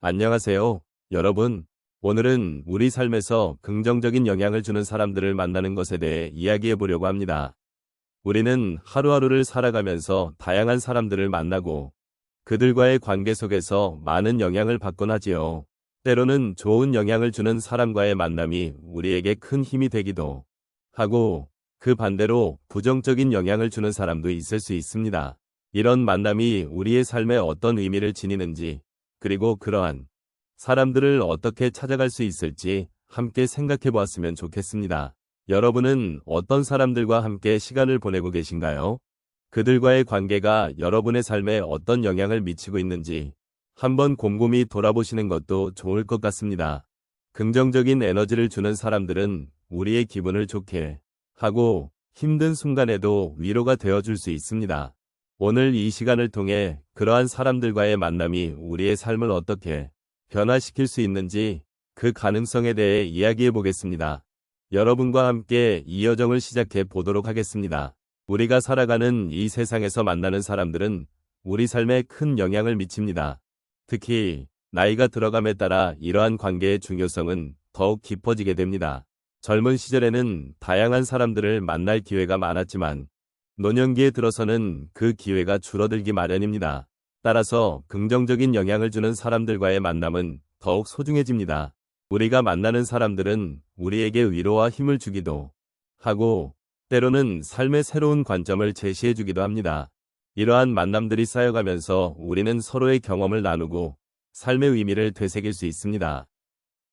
안녕하세요, 여러분. 오늘은 우리 삶에서 긍정적인 영향을 주는 사람들을 만나는 것에 대해 이야기해 보려고 합니다. 우리는 하루하루를 살아가면서 다양한 사람들을 만나고 그들과의 관계 속에서 많은 영향을 받곤 하지요. 때로는 좋은 영향을 주는 사람과의 만남이 우리에게 큰 힘이 되기도 하고, 그 반대로 부정적인 영향을 주는 사람도 있을 수 있습니다. 이런 만남이 우리의 삶에 어떤 의미를 지니는지, 그리고 그러한 사람들을 어떻게 찾아갈 수 있을지 함께 생각해 보았으면 좋겠습니다. 여러분은 어떤 사람들과 함께 시간을 보내고 계신가요? 그들과의 관계가 여러분의 삶에 어떤 영향을 미치고 있는지 한번 곰곰이 돌아보시는 것도 좋을 것 같습니다. 긍정적인 에너지를 주는 사람들은 우리의 기분을 좋게 하고 힘든 순간에도 위로가 되어줄 수 있습니다. 오늘 이 시간을 통해 그러한 사람들과의 만남이 우리의 삶을 어떻게 변화시킬 수 있는지 그 가능성에 대해 이야기해 보겠습니다. 여러분과 함께 이 여정을 시작해 보도록 하겠습니다. 우리가 살아가는 이 세상에서 만나는 사람들은 우리 삶에 큰 영향을 미칩니다. 특히 나이가 들어감에 따라 이러한 관계의 중요성은 더욱 깊어지게 됩니다. 젊은 시절에는 다양한 사람들을 만날 기회가 많았지만 노년기에 들어서는 그 기회가 줄어들기 마련입니다. 따라서 긍정적인 영향을 주는 사람들과의 만남은 더욱 소중해집니다. 우리가 만나는 사람들은 우리에게 위로와 힘을 주기도 하고, 때로는 삶의 새로운 관점을 제시해 주기도 합니다. 이러한 만남들이 쌓여가면서 우리는 서로의 경험을 나누고 삶의 의미를 되새길 수 있습니다.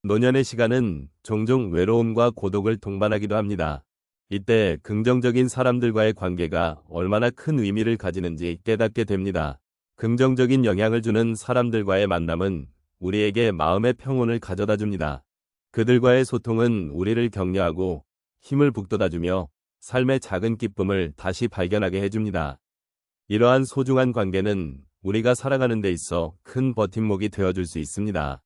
노년의 시간은 종종 외로움과 고독을 동반하기도 합니다. 이때 긍정적인 사람들과의 관계가 얼마나 큰 의미를 가지는지 깨닫게 됩니다. 긍정적인 영향을 주는 사람들과의 만남은 우리에게 마음의 평온을 가져다 줍니다. 그들과의 소통은 우리를 격려하고 힘을 북돋아주며 삶의 작은 기쁨을 다시 발견하게 해줍니다. 이러한 소중한 관계는 우리가 살아가는 데 있어 큰 버팀목이 되어줄 수 있습니다.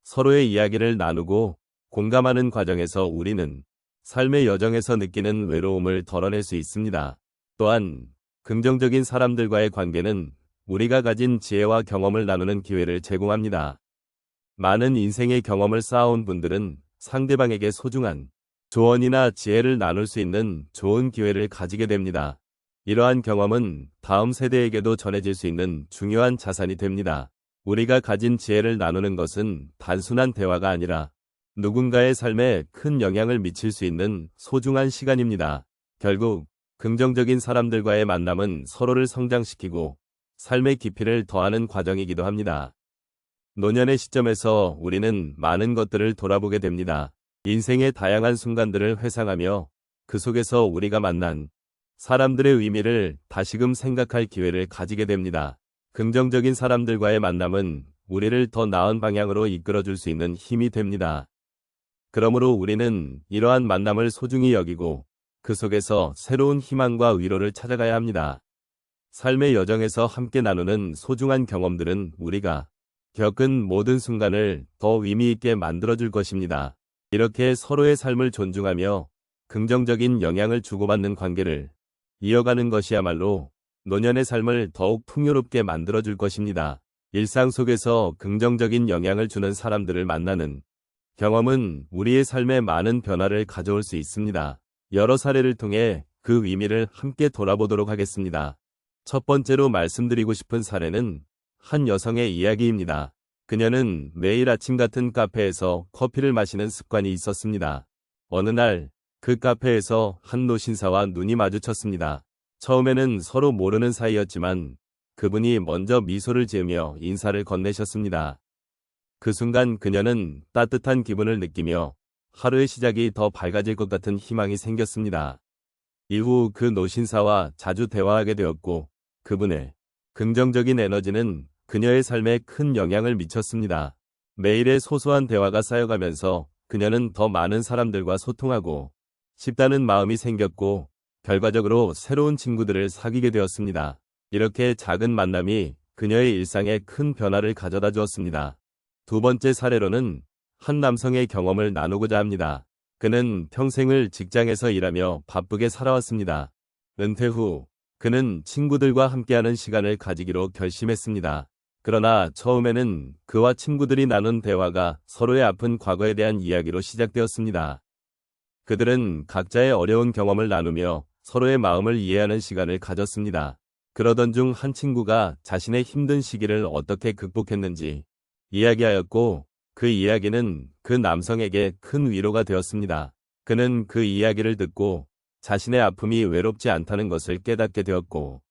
서로의 이야기를 나누고 공감하는 과정에서 우리는 삶의 여정에서 느끼는 외로움을 덜어낼 수 있습니다. 또한 긍정적인 사람들과의 관계는 우리가 가진 지혜와 경험을 나누는 기회를 제공합니다. 많은 인생의 경험을 쌓아온 분들은 상대방에게 소중한 조언이나 지혜를 나눌 수 있는 좋은 기회를 가지게 됩니다. 이러한 경험은 다음 세대에게도 전해질 수 있는 중요한 자산이 됩니다. 우리가 가진 지혜를 나누는 것은 단순한 대화가 아니라 누군가의 삶에 큰 영향을 미칠 수 있는 소중한 시간입니다. 결국 긍정적인 사람들과의 만남은 서로를 성장시키고 삶의 깊이를 더하는 과정이기도 합니다. 노년의 시점에서 우리는 많은 것들을 돌아보게 됩니다. 인생의 다양한 순간들을 회상하며 그 속에서 우리가 만난 사람들의 의미를 다시금 생각할 기회를 가지게 됩니다. 긍정적인 사람들과의 만남은 우리를 더 나은 방향으로 이끌어줄 수 있는 힘이 됩니다. 그러므로 우리는 이러한 만남을 소중히 여기고 그 속에서 새로운 희망과 위로를 찾아가야 합니다. 삶의 여정에서 함께 나누는 소중한 경험들은 우리가 겪은 모든 순간을 더 의미 있게 만들어줄 것입니다. 이렇게 서로의 삶을 존중하며 긍정적인 영향을 주고받는 관계를 이어가는 것이야말로 노년의 삶을 더욱 풍요롭게 만들어줄 것입니다. 일상 속에서 긍정적인 영향을 주는 사람들을 만나는 경험은 우리의 삶에 많은 변화를 가져올 수 있습니다. 여러 사례를 통해 그 의미를 함께 돌아보도록 하겠습니다. 첫 번째로 말씀드리고 싶은 사례는 한 여성의 이야기입니다. 그녀는 매일 아침 같은 카페에서 커피를 마시는 습관이 있었습니다. 어느 날 그 카페에서 한 노신사와 눈이 마주쳤습니다. 처음에는 서로 모르는 사이였지만 그분이 먼저 미소를 지으며 인사를 건네셨습니다. 그 순간 그녀는 따뜻한 기분을 느끼며 하루의 시작이 더 밝아질 것 같은 희망이 생겼습니다. 이후 그 노신사와 자주 대화하게 되었고 그분의 긍정적인 에너지는 그녀의 삶에 큰 영향을 미쳤습니다. 매일의 소소한 대화가 쌓여가면서 그녀는 더 많은 사람들과 소통하고 싶다는 마음이 생겼고 결과적으로 새로운 친구들을 사귀게 되었습니다. 이렇게 작은 만남이 그녀의 일상에 큰 변화를 가져다 주었습니다. 두 번째 사례로는 한 남성의 경험을 나누고자 합니다. 그는 평생을 직장에서 일하며 바쁘게 살아왔습니다. 은퇴 후 그는 친구들과 함께하는 시간을 가지기로 결심했습니다. 그러나 처음에는 그와 친구들이 나눈 대화가 서로의 아픈 과거에 대한 이야기로 시작되었습니다. 그들은 각자의 어려운 경험을 나누며 서로의 마음을 이해하는 시간을 가졌습니다. 그러던 중 한 친구가 자신의 힘든 시기를 어떻게 극복했는지 이야기하였고, 그 이야기는 그 남성에게 큰 위로가 되었습니다. 그는 그 이야기를 듣고 자신의 아픔이 외롭지 않다는 것을 깨닫게 되었고,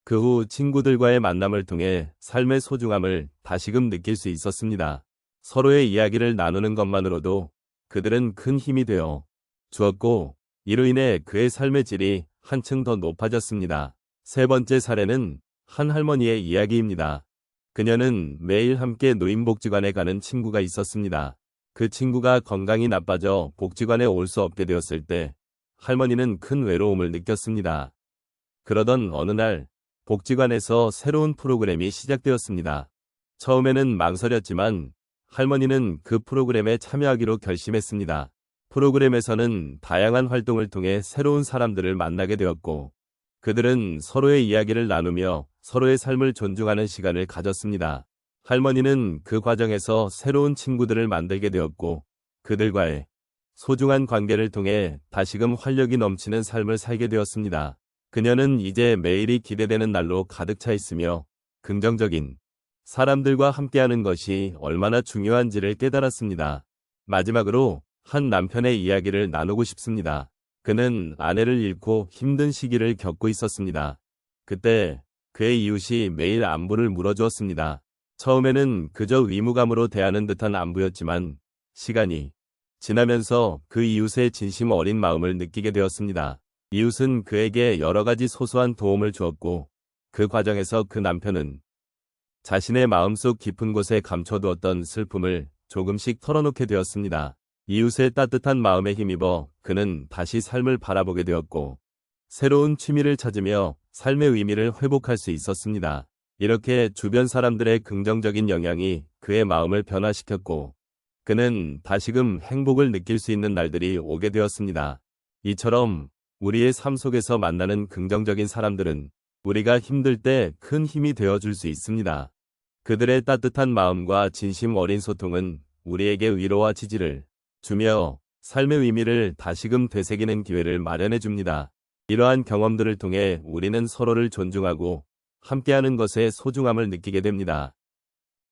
그 후 친구들과의 만남을 통해 삶의 소중함을 다시금 느낄 수 있었습니다. 서로의 이야기를 나누는 것만으로도 그들은 큰 힘이 되어 주었고, 이로 인해 그의 삶의 질이 한층 더 높아졌습니다. 세 번째 사례는 한 할머니의 이야기입니다. 그녀는 매일 함께 노인복지관에 가는 친구가 있었습니다. 그 친구가 건강이 나빠져 복지관에 올 수 없게 되었을 때 할머니는 큰 외로움을 느꼈습니다. 그러던 어느 날 복지관에서 새로운 프로그램이 시작되었습니다. 처음에는 망설였지만 할머니는 그 프로그램에 참여하기로 결심했습니다. 프로그램에서는 다양한 활동을 통해 새로운 사람들을 만나게 되었고, 그들은 서로의 이야기를 나누며 서로의 삶을 존중하는 시간을 가졌습니다. 할머니는 그 과정에서 새로운 친구들을 만들게 되었고, 그들과의 소중한 관계를 통해 다시금 활력이 넘치는 삶을 살게 되었습니다. 그녀는 이제 매일이 기대되는 날로 가득 차 있으며 긍정적인 사람들과 함께하는 것이 얼마나 중요한지를 깨달았습니다. 마지막으로 한 남편의 이야기를 나누고 싶습니다. 그는 아내를 잃고 힘든 시기를 겪고 있었습니다. 그때 그의 이웃이 매일 안부를 물어주었습니다. 처음에는 그저 의무감으로 대하는 듯한 안부였지만 시간이 지나면서 그 이웃의 진심 어린 마음을 느끼게 되었습니다. 이웃은 그에게 여러 가지 소소한 도움을 주었고, 그 과정에서 그 남편은 자신의 마음속 깊은 곳에 감춰두었던 슬픔을 조금씩 털어놓게 되었습니다. 이웃의 따뜻한 마음에 힘입어 그는 다시 삶을 바라보게 되었고, 새로운 취미를 찾으며 삶의 의미를 회복할 수 있었습니다. 이렇게 주변 사람들의 긍정적인 영향이 그의 마음을 변화시켰고, 그는 다시금 행복을 느낄 수 있는 날들이 오게 되었습니다. 이처럼 우리의 삶 속에서 만나는 긍정적인 사람들은 우리가 힘들 때 큰 힘이 되어줄 수 있습니다. 그들의 따뜻한 마음과 진심 어린 소통은 우리에게 위로와 지지를 주며 삶의 의미를 다시금 되새기는 기회를 마련해 줍니다. 이러한 경험들을 통해 우리는 서로를 존중하고 함께하는 것의 소중함을 느끼게 됩니다.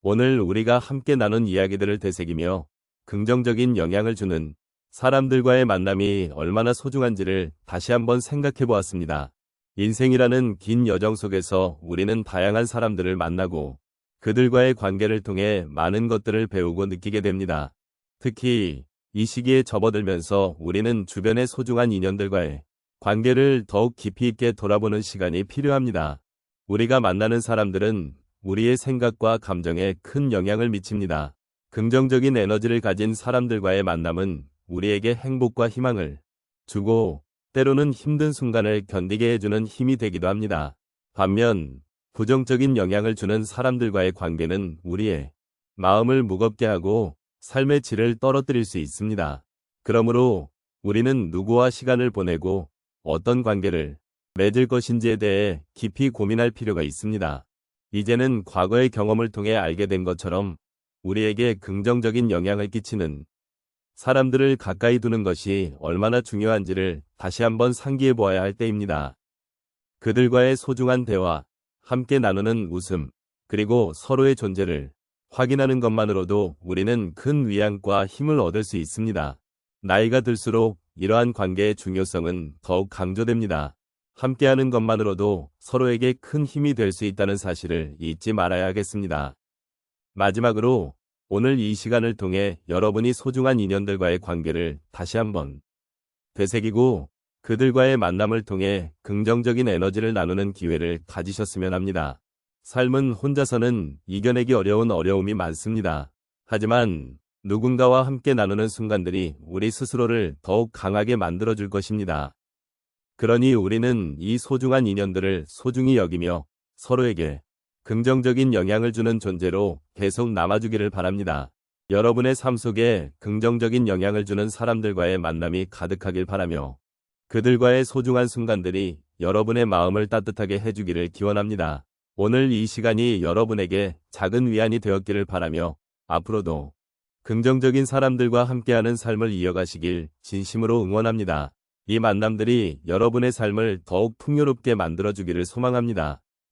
오늘 우리가 함께 나눈 이야기들을 되새기며 긍정적인 영향을 주는 사람들과의 만남이 얼마나 소중한지를 다시 한번 생각해 보았습니다. 인생이라는 긴 여정 속에서 우리는 다양한 사람들을 만나고 그들과의 관계를 통해 많은 것들을 배우고 느끼게 됩니다. 특히 이 시기에 접어들면서 우리는 주변의 소중한 인연들과의 관계를 더욱 깊이 있게 돌아보는 시간이 필요합니다. 우리가 만나는 사람들은 우리의 생각과 감정에 큰 영향을 미칩니다. 긍정적인 에너지를 가진 사람들과의 만남은 우리에게 행복과 희망을 주고 때로는 힘든 순간을 견디게 해주는 힘이 되기도 합니다. 반면 부정적인 영향을 주는 사람들과의 관계는 우리의 마음을 무겁게 하고 삶의 질을 떨어뜨릴 수 있습니다. 그러므로 우리는 누구와 시간을 보내고 어떤 관계를 맺을 것인지에 대해 깊이 고민할 필요가 있습니다. 이제는 과거의 경험을 통해 알게 된 것처럼 우리에게 긍정적인 영향을 끼치는 사람들을 가까이 두는 것이 얼마나 중요한지를 다시 한번 상기해 보아야 할 때입니다. 그들과의 소중한 대화, 함께 나누는 웃음, 그리고 서로의 존재를 확인하는 것만으로도 우리는 큰 위안과 힘을 얻을 수 있습니다. 나이가 들수록 이러한 관계의 중요성은 더욱 강조됩니다. 함께하는 것만으로도 서로에게 큰 힘이 될 수 있다는 사실을 잊지 말아야 하겠습니다. 마지막으로 오늘 이 시간을 통해 여러분이 소중한 인연들과의 관계를 다시 한번 되새기고 그들과의 만남을 통해 긍정적인 에너지를 나누는 기회를 가지셨으면 합니다. 삶은 혼자서는 이겨내기 어려운 어려움이 많습니다. 하지만 누군가와 함께 나누는 순간들이 우리 스스로를 더욱 강하게 만들어줄 것입니다. 그러니 우리는 이 소중한 인연들을 소중히 여기며 서로에게 긍정적인 영향을 주는 존재로 계속 남아주기를 바랍니다. 여러분의 삶 속에 긍정적인 영향을 주는 사람들과의 만남이 가득하길 바라며 그들과의 소중한 순간들이 여러분의 마음을 따뜻하게 해주기를 기원합니다. 오늘 이 시간이 여러분에게 작은 위안이 되었기를 바라며 앞으로도 긍정적인 사람들과 함께하는 삶을 이어가시길 진심으로 응원합니다. 이 만남들이 여러분의 삶을 더욱 풍요롭게 만들어주기를 소망합니다.